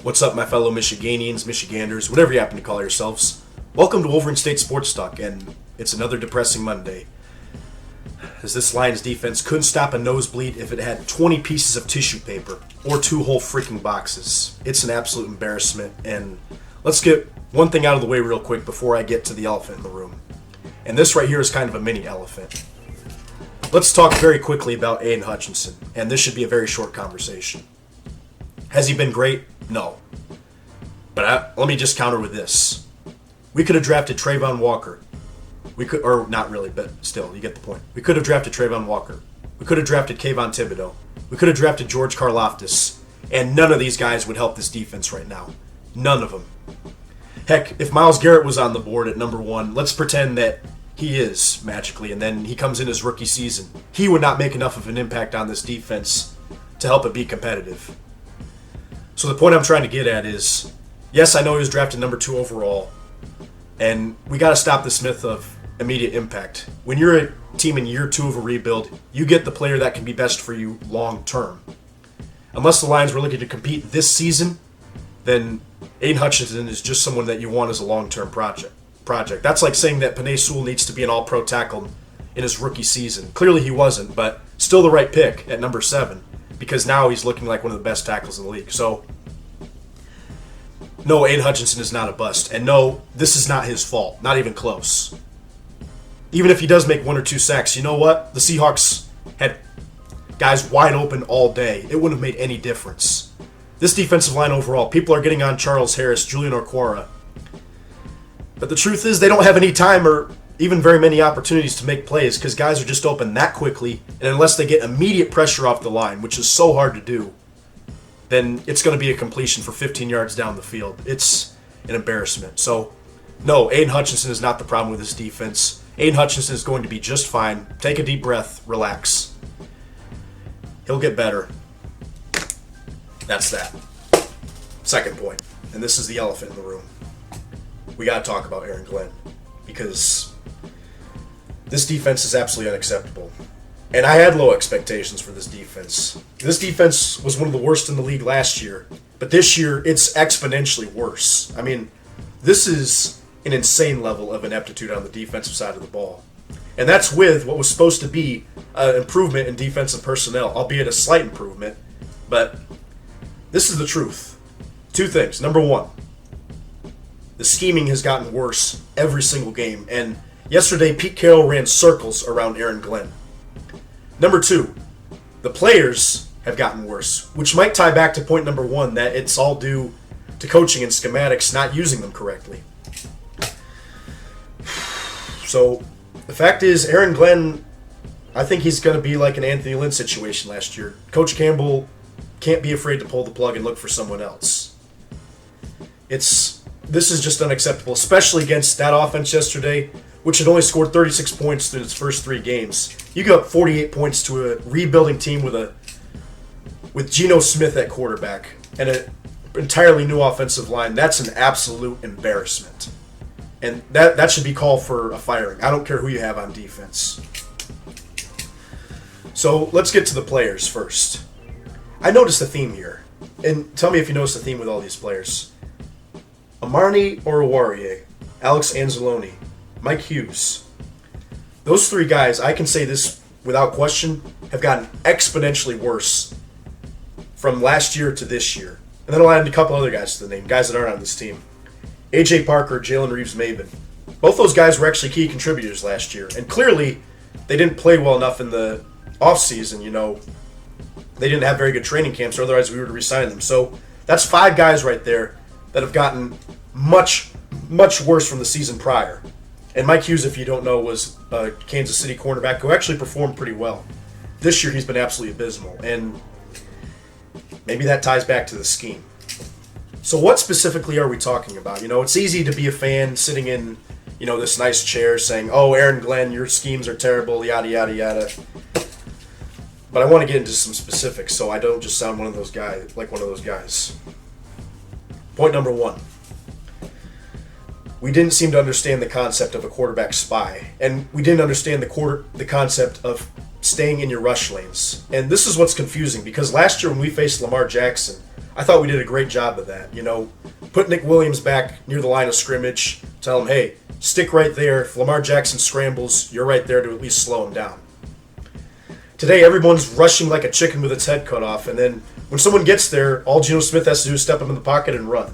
What's up, my fellow Michiganians, Michiganders, whatever you happen to call yourselves? Welcome to Wolverine State Sports Talk, and it's another depressing Monday. As this Lions defense couldn't stop a nosebleed if it had 20 pieces of tissue paper or 2 whole freaking boxes. It's an absolute embarrassment, and let's get one thing out of the way real quick before I get to the elephant in the room. And this right here is kind of a mini elephant. Let's talk very quickly about Aiden Hutchinson, and this should be a very short conversation. Has he been great? No. But let me just counter with this. We could have drafted Trayvon Walker. Or not really, but still, you get the point. We could have drafted Trayvon Walker. We could have drafted Kayvon Thibodeau. We could have drafted George Karlaftis. And none of these guys would help this defense right now. None of them. Heck, if Myles Garrett was on the board at number 1, let's pretend that he is magically, and then he comes in his rookie season. He would not make enough of an impact on this defense to help it be competitive. So the point I'm trying to get at is, yes, I know he was drafted number 2 overall, and we got to stop this myth of immediate impact. When you're a team in year 2 of a rebuild, you get the player that can be best for you long term. Unless the Lions were looking to compete this season, then Aiden Hutchinson is just someone that you want as a long-term project. That's like saying that Penei Sewell needs to be an all-pro tackle in his rookie season. Clearly he wasn't, but still the right pick at number 7. Because now he's looking like one of the best tackles in the league. So, no, Aiden Hutchinson is not a bust. And no, this is not his fault. Not even close. Even if he does make 1 or 2 sacks, you know what? The Seahawks had guys wide open all day. It wouldn't have made any difference. This defensive line overall, people are getting on Charles Harris, Julian Oruwariye. But the truth is they don't have any time or even very many opportunities to make plays because guys are just open that quickly, and unless they get immediate pressure off the line, which is so hard to do, then it's going to be a completion for 15 yards down the field. It's an embarrassment. So, no, Aiden Hutchinson is not the problem with this defense. Aiden Hutchinson is going to be just fine. Take a deep breath. Relax. He'll get better. That's that. Second point, and this is the elephant in the room. We got to talk about Aaron Glenn because this defense is absolutely unacceptable. And I had low expectations for this defense. This defense was one of the worst in the league last year, but this year it's exponentially worse. I mean, this is an insane level of ineptitude on the defensive side of the ball. And that's with what was supposed to be an improvement in defensive personnel, albeit a slight improvement. But this is the truth. 2 things. Number 1, the scheming has gotten worse every single game. And yesterday, Pete Carroll ran circles around Aaron Glenn. Number 2, the players have gotten worse, which might tie back to point number 1, that it's all due to coaching and schematics not using them correctly. So, the fact is, Aaron Glenn, I think he's going to be like an Anthony Lynn situation last year. Coach Campbell can't be afraid to pull the plug and look for someone else. This is just unacceptable, especially against that offense yesterday, which had only scored 36 points through its first 3 games. You got 48 points to a rebuilding team with Geno Smith at quarterback and an entirely new offensive line. That's an absolute embarrassment. And that should be called for a firing. I don't care who you have on defense. So let's get to the players first. I noticed a theme here. And tell me if you noticed a theme with all these players. Oruwariye, Alex Anzalone, Mike Hughes. Those 3 guys, I can say this without question, have gotten exponentially worse from last year to this year. And then I'll add a couple other guys to the name, guys that aren't on this team. A.J. Parker, Jalen Reeves-Maybin. Both those guys were actually key contributors last year. And clearly, they didn't play well enough in the offseason, They didn't have very good training camps, or otherwise we would have re-signed them. So that's 5 guys right there that have gotten much, much worse from the season prior. And Mike Hughes, if you don't know, was a Kansas City cornerback who actually performed pretty well. This year he's been absolutely abysmal, and maybe that ties back to the scheme. So what specifically are we talking about? It's easy to be a fan sitting in, this nice chair saying, oh, Aaron Glenn, your schemes are terrible, yada, yada, yada. But I want to get into some specifics so I don't just sound one of those guys. Point number 1. We didn't seem to understand the concept of a quarterback spy, and we didn't understand the concept of staying in your rush lanes. And this is what's confusing, because last year when we faced Lamar Jackson, I thought we did a great job of that. Put Nick Williams back near the line of scrimmage, tell him, hey, stick right there. If Lamar Jackson scrambles, you're right there to at least slow him down. Today, everyone's rushing like a chicken with its head cut off, and then when someone gets there, all Geno Smith has to do is step up in the pocket and run.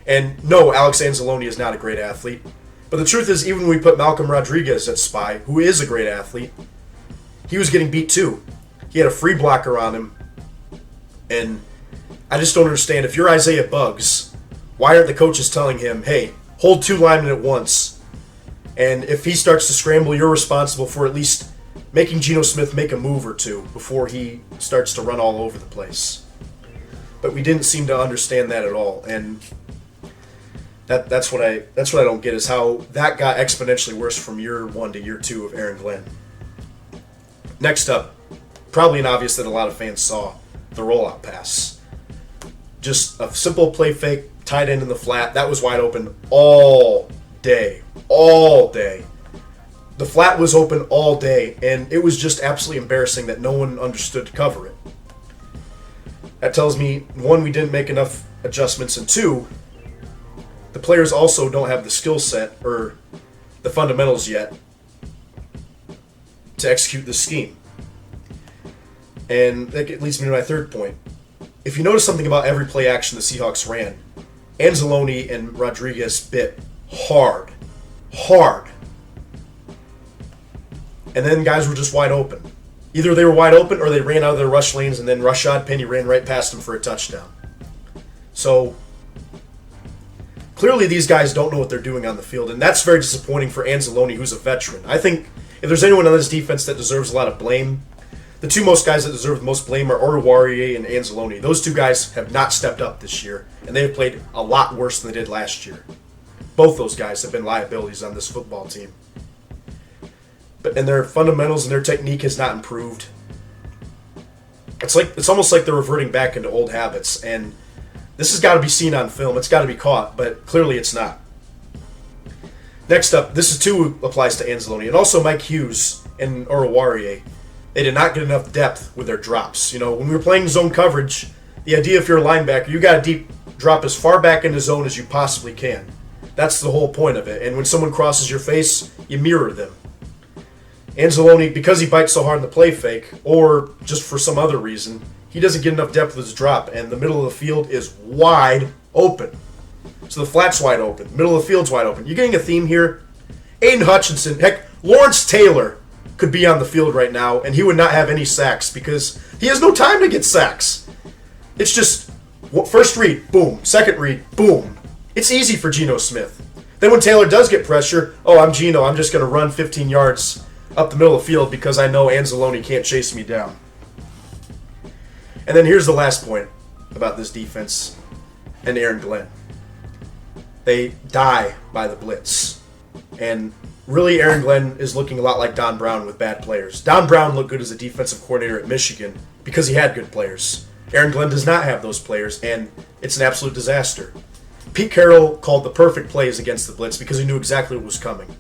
And no, Alex Anzalone is not a great athlete. But the truth is, even when we put Malcolm Rodriguez at spy, who is a great athlete, he was getting beat too. He had a free blocker on him. And I just don't understand. If you're Isaiah Buggs, why aren't the coaches telling him, hey, hold two linemen at once? And if he starts to scramble, you're responsible for at least making Geno Smith make a move or two before he starts to run all over the place. But we didn't seem to understand that at all. And that's what I don't get, is how that got exponentially worse from year 1 to year 2 of Aaron Glenn. Next up, probably an obvious that a lot of fans saw, the rollout pass. Just a simple play fake, tight end in the flat. That was wide open all day. All day. The flat was open all day, and it was just absolutely embarrassing that no one understood to cover it. That tells me, 1, we didn't make enough adjustments, and 2, the players also don't have the skill set or the fundamentals yet to execute the scheme. And that leads me to my third point. If you notice something about every play action the Seahawks ran, Anzalone and Rodriguez bit hard. And then guys were just wide open. Either they were wide open or they ran out of their rush lanes, and then Rashad Penny ran right past them for a touchdown. So clearly these guys don't know what they're doing on the field, and that's very disappointing for Anzalone, who's a veteran. I think if there's anyone on this defense that deserves a lot of blame, the two most guys that deserve the most blame are Oruwariye and Anzalone. Those two guys have not stepped up this year, and they have played a lot worse than they did last year. Both those guys have been liabilities on this football team. And their fundamentals and their technique has not improved. It's almost like they're reverting back into old habits, and this has got to be seen on film. It's got to be caught, but clearly it's not. Next up, this is too applies to Anzalone, and also Mike Hughes and Oruwariye. They did not get enough depth with their drops. When we were playing zone coverage, the idea if you're a linebacker, you got to deep drop as far back into zone as you possibly can. That's the whole point of it. And when someone crosses your face, you mirror them. Anzalone, because he bites so hard in the play fake, or just for some other reason, he doesn't get enough depth with his drop, and the middle of the field is wide open. So the flat's wide open, middle of the field's wide open. You're getting a theme here. Aiden Hutchinson, heck, Lawrence Taylor could be on the field right now, and he would not have any sacks because he has no time to get sacks. It's just first read, boom. Second read, boom. It's easy for Geno Smith. Then when Taylor does get pressure, I'm Geno. I'm just going to run 15 yards up the middle of the field because I know Anzalone can't chase me down. And then here's the last point about this defense and Aaron Glenn. They die by the blitz. And really, Aaron Glenn is looking a lot like Don Brown with bad players. Don Brown looked good as a defensive coordinator at Michigan because he had good players. Aaron Glenn does not have those players, and it's an absolute disaster. Pete Carroll called the perfect plays against the blitz because he knew exactly what was coming.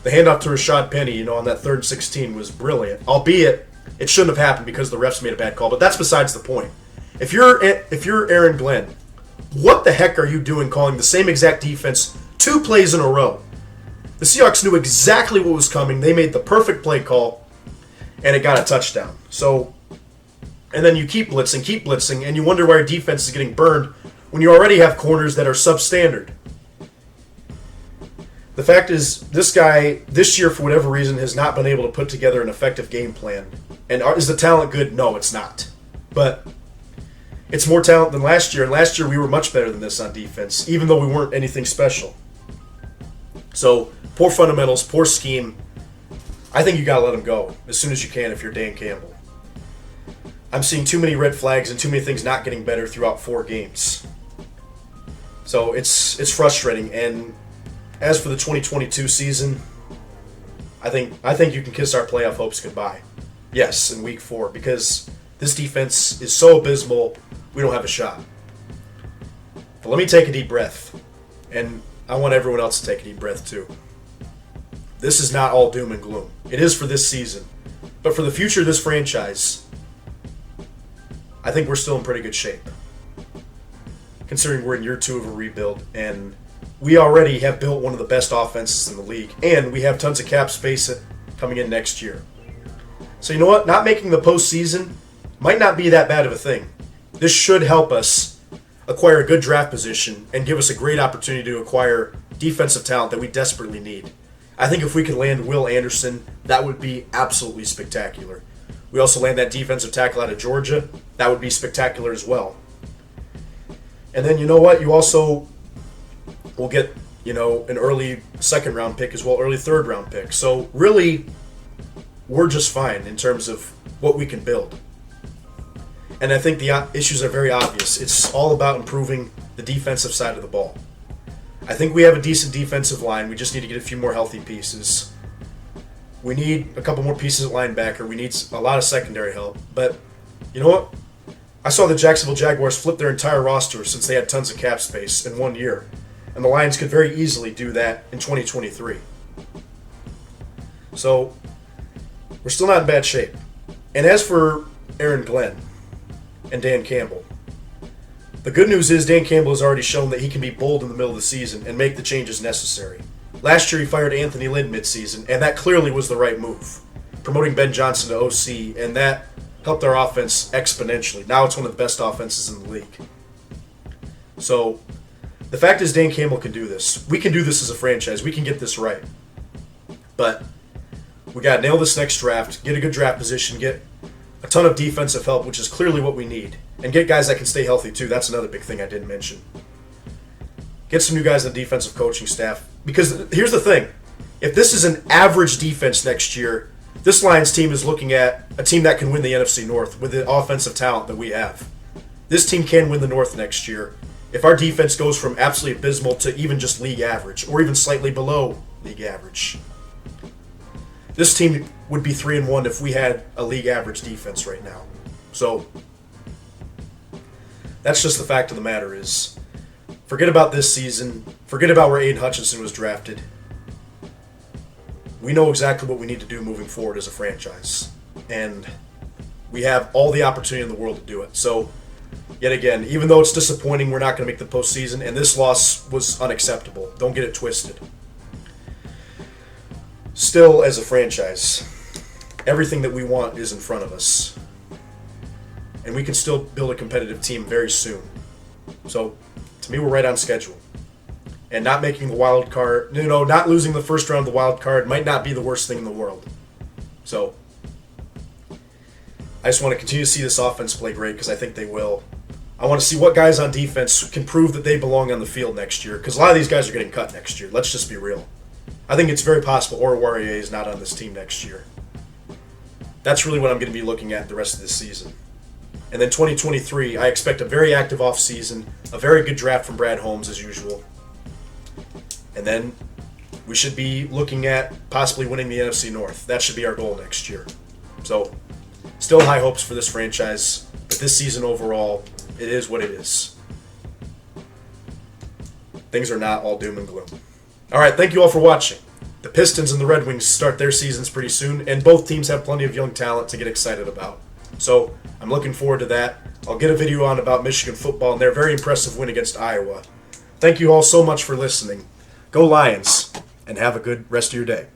The handoff to Rashad Penny, on that 3rd and 16 was brilliant, albeit it shouldn't have happened because the refs made a bad call, but that's besides the point. If you're Aaron Glenn, what the heck are you doing calling the same exact defense 2 plays in a row? The Seahawks knew exactly what was coming. They made the perfect play call, and it got a touchdown. And then you keep blitzing, and you wonder why your defense is getting burned when you already have corners that are substandard. The fact is, this guy, this year, for whatever reason, has not been able to put together an effective game plan. And is the talent good? No, it's not. But it's more talent than last year, and last year we were much better than this on defense, even though we weren't anything special. So, poor fundamentals, poor scheme. I think you got to let him go as soon as you can if you're Dan Campbell. I'm seeing too many red flags and too many things not getting better throughout 4 games. So, it's frustrating, and as for the 2022 season, I think you can kiss our playoff hopes goodbye. Yes, in week 4, because this defense is so abysmal, we don't have a shot. But let me take a deep breath, and I want everyone else to take a deep breath too. This is not all doom and gloom. It is for this season. But for the future of this franchise, I think we're still in pretty good shape. considering we're in year 2 of a rebuild, and we already have built one of the best offenses in the league, and we have tons of cap space coming in next year. So you know what? Not making the postseason might not be that bad of a thing. This should help us acquire a good draft position and give us a great opportunity to acquire defensive talent that we desperately need. I think if we could land Will Anderson, that would be absolutely spectacular. We also land that defensive tackle out of Georgia. That would be spectacular as well. And then you know what? You also will get, an early second round pick as well, early third round pick. So really, we're just fine in terms of what we can build. And I think the issues are very obvious. It's all about improving the defensive side of the ball. I think we have a decent defensive line. We just need to get a few more healthy pieces. We need a couple more pieces at linebacker. We need a lot of secondary help. But you know what? I saw the Jacksonville Jaguars flip their entire roster since they had tons of cap space in 1 year. And the Lions could very easily do that in 2023. So, we're still not in bad shape. And as for Aaron Glenn and Dan Campbell, the good news is Dan Campbell has already shown that he can be bold in the middle of the season and make the changes necessary. Last year he fired Anthony Lynn midseason, and that clearly was the right move, promoting Ben Johnson to OC, and that helped our offense exponentially. Now it's one of the best offenses in the league. So, the fact is Dan Campbell can do this. We can do this as a franchise. We can get this right. But we got to nail this next draft, get a good draft position, get a ton of defensive help, which is clearly what we need, and get guys that can stay healthy too. That's another big thing I didn't mention. Get some new guys on the defensive coaching staff. Because here's the thing. If this is an average defense next year, this Lions team is looking at a team that can win the NFC North with the offensive talent that we have. This team can win the North next year if our defense goes from absolutely abysmal to even just league average, or even slightly below league average. This team would be 3-1 if we had a league average defense right now. So, that's just the fact of the matter is, forget about this season, forget about where Aiden Hutchinson was drafted. We know exactly what we need to do moving forward as a franchise. And we have all the opportunity in the world to do it. So, yet again, even though it's disappointing we're not going to make the postseason, and this loss was unacceptable. Don't get it twisted. Still, as a franchise, everything that we want is in front of us. And we can still build a competitive team very soon. So, to me, we're right on schedule. And not making the wild card, not losing the first round of the wild card might not be the worst thing in the world. So, I just want to continue to see this offense play great because I think they will. I want to see what guys on defense can prove that they belong on the field next year, because a lot of these guys are getting cut next year. Let's just be real. I think it's very possible Oruwariye is not on this team next year. That's really what I'm going to be looking at the rest of this season. And then 2023, I expect a very active offseason, a very good draft from Brad Holmes as usual. And then we should be looking at possibly winning the NFC North. That should be our goal next year. So, still high hopes for this franchise, but this season overall, it is what it is. Things are not all doom and gloom. All right, thank you all for watching. The Pistons and the Red Wings start their seasons pretty soon, and both teams have plenty of young talent to get excited about. So, I'm looking forward to that. I'll get a video on about Michigan football and their very impressive win against Iowa. Thank you all so much for listening. Go Lions, and have a good rest of your day.